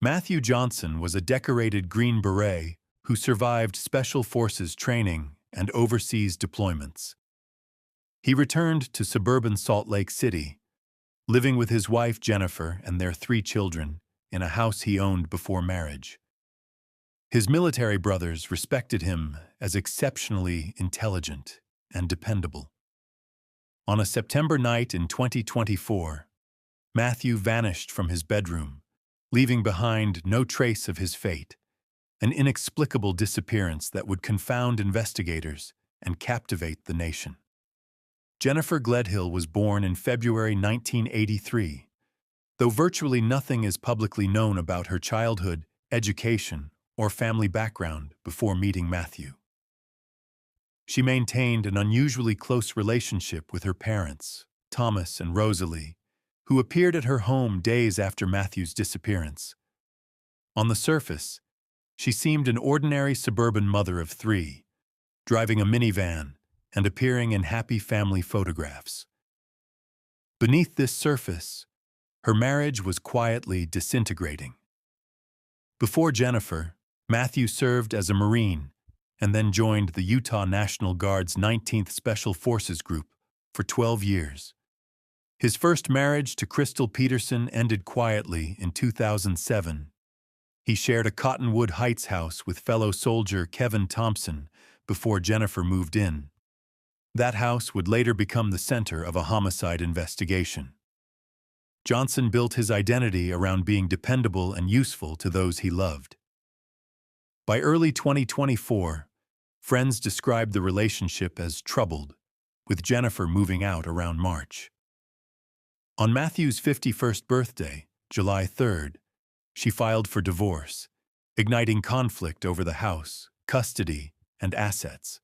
Matthew Johnson was a decorated Green Beret who survived Special Forces training and overseas deployments. He returned to suburban Salt Lake City, living with his wife Jennifer and their 3 children in a house he owned before marriage. His military brothers respected him as exceptionally intelligent and dependable. On a September night in 2024, Matthew vanished from his bedroom, leaving behind no trace of his fate, an inexplicable disappearance that would confound investigators and captivate the nation. Jennifer Gledhill was born in February 1983, though virtually nothing is publicly known about her childhood, education, or family background before meeting Matthew. She maintained an unusually close relationship with her parents, Thomas and Rosalie, who appeared at her home days after Matthew's disappearance. On the surface, she seemed an ordinary suburban mother of 3, driving a minivan and appearing in happy family photographs. Beneath this surface, her marriage was quietly disintegrating. Before Jennifer, Matthew served as a Marine and then joined the Utah National Guard's 19th Special Forces Group for 12 years. His first marriage to Crystal Peterson ended quietly in 2007. He shared a Cottonwood Heights house with fellow soldier Kevin Thompson before Jennifer moved in. That house would later become the center of a homicide investigation. Johnson built his identity around being dependable and useful to those he loved. By early 2024, friends described the relationship as troubled, with Jennifer moving out around March. On Matthew's 51st birthday, July 3rd, she filed for divorce, igniting conflict over the house, custody, and assets.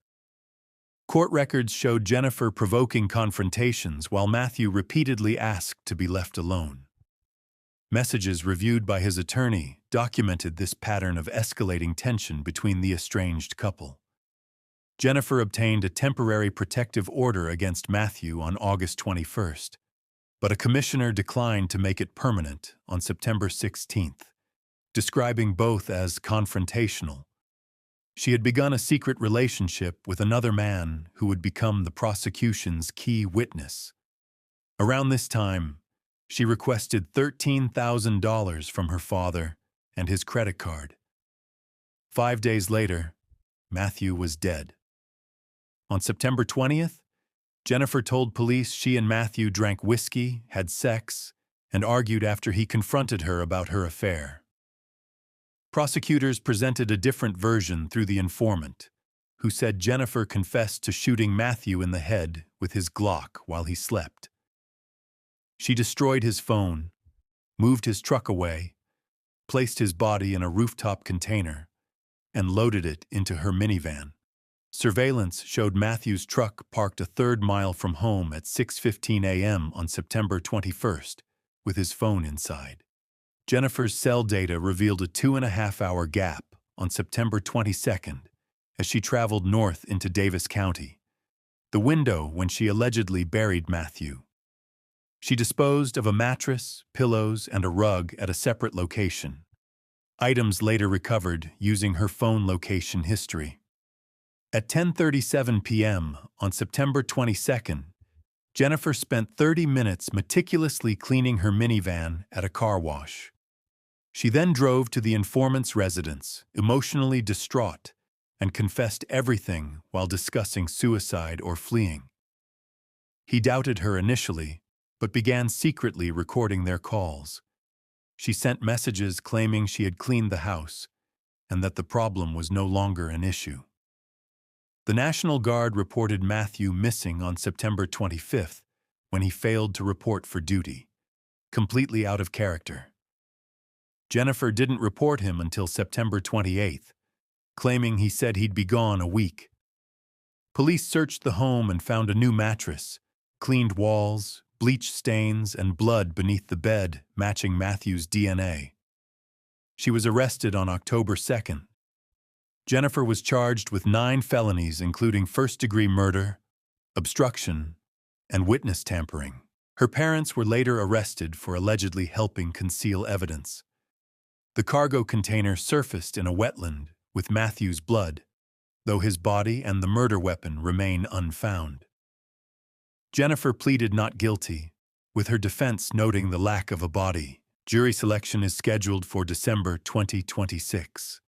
Court records showed Jennifer provoking confrontations while Matthew repeatedly asked to be left alone. Messages reviewed by his attorney documented this pattern of escalating tension between the estranged couple. Jennifer obtained a temporary protective order against Matthew on August 21st, but a commissioner declined to make it permanent on September 16th, describing both as confrontational. She had begun a secret relationship with another man who would become the prosecution's key witness. Around this time, she requested $13,000 from her father and his credit card. 5 days later, Matthew was dead. On September 20th, Jennifer told police she and Matthew drank whiskey, had sex, and argued after he confronted her about her affair. Prosecutors presented a different version through the informant, who said Jennifer confessed to shooting Matthew in the head with his Glock while he slept. She destroyed his phone, moved his truck away, placed his body in a rooftop container, and loaded it into her minivan. Surveillance showed Matthew's truck parked a third mile from home at 6:15 a.m. on September 21st, with his phone inside. Jennifer's cell data revealed a 2.5-hour gap on September 22nd as she traveled north into Davis County, the window when she allegedly buried Matthew. She disposed of a mattress, pillows, and a rug at a separate location, items later recovered using her phone location history. At 10:37 p.m. on September 22nd, Jennifer spent 30 minutes meticulously cleaning her minivan at a car wash. She then drove to the informant's residence, emotionally distraught, and confessed everything while discussing suicide or fleeing. He doubted her initially, but began secretly recording their calls. She sent messages claiming she had cleaned the house and that the problem was no longer an issue. The National Guard reported Matthew missing on September 25th when he failed to report for duty, completely out of character. Jennifer didn't report him until September 28th, claiming he said he'd be gone a week. Police searched the home and found a new mattress, cleaned walls, bleach stains, and blood beneath the bed matching Matthew's DNA. She was arrested on October 2nd. Jennifer was charged with 9 felonies including first-degree murder, obstruction, and witness tampering. Her parents were later arrested for allegedly helping conceal evidence. The cargo container surfaced in a wetland with Matthew's blood, though his body and the murder weapon remain unfound. Jennifer pleaded not guilty, with her defense noting the lack of a body. Jury selection is scheduled for December 2026.